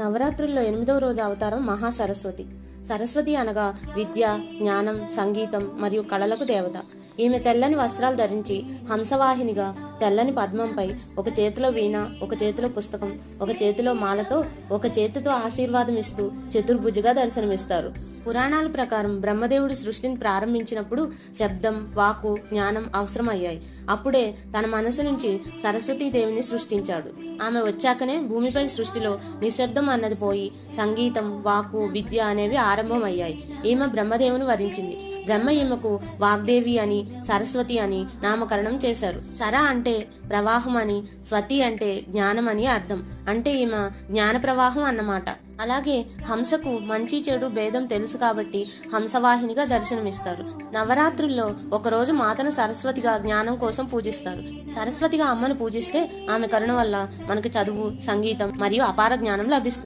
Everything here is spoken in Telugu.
నవరాత్రుల్లో 8వ రోజు అవతారం మహాసరస్వతి. సరస్వతి అనగా విద్య, జ్ఞానం, సంగీతం మరియు కళలకు దేవత. ఈమె తెల్లని వస్త్రాలు ధరించి హంసవాహినిగా తెల్లని పద్మంపై ఒక చేతిలో వీణ, ఒక చేతిలో పుస్తకం, ఒక చేతిలో మాలతో, ఒక చేతితో ఆశీర్వాదం ఇస్తూ చతుర్భుజిగా దర్శనమిస్తారు. పురాణాల ప్రకారం బ్రహ్మదేవుడు సృష్టిని ప్రారంభించినప్పుడు శబ్దం, వాక్కు, జ్ఞానం అవసరమయ్యాయి. అప్పుడే తన మనసు నుంచి సరస్వతీదేవిని సృష్టించాడు. ఆమె వచ్చాకనే భూమిపై సృష్టిలో నిశ్శబ్దం అన్నది పోయి సంగీతం, వాక్కు, విద్య అనేవి ఆరంభమయ్యాయి. ఈమె బ్రహ్మదేవుని వరించింది. బ్రహ్మ ఈమెకు వాగ్దేవి అని, సరస్వతి అని నామకరణం చేశారు. సర అంటే ప్రవాహం అని, స్వతి అంటే జ్ఞానం అని అర్థం. అంటే ఈమె జ్ఞాన ప్రవాహం అన్నమాట. అలాగే హంసకు మంచి చెడు భేదం తెలుసు కాబట్టి హంసవాహినిగా దర్శనమిస్తారు. నవరాత్రుల్లో ఒకరోజు మాతను సరస్వతిగా జ్ఞానం కోసం పూజిస్తారు. సరస్వతిగా అమ్మను పూజిస్తే ఆమె కరుణ వల్ల మనకు చదువు, సంగీతం మరియు అపార జ్ఞానం లభిస్తుంది.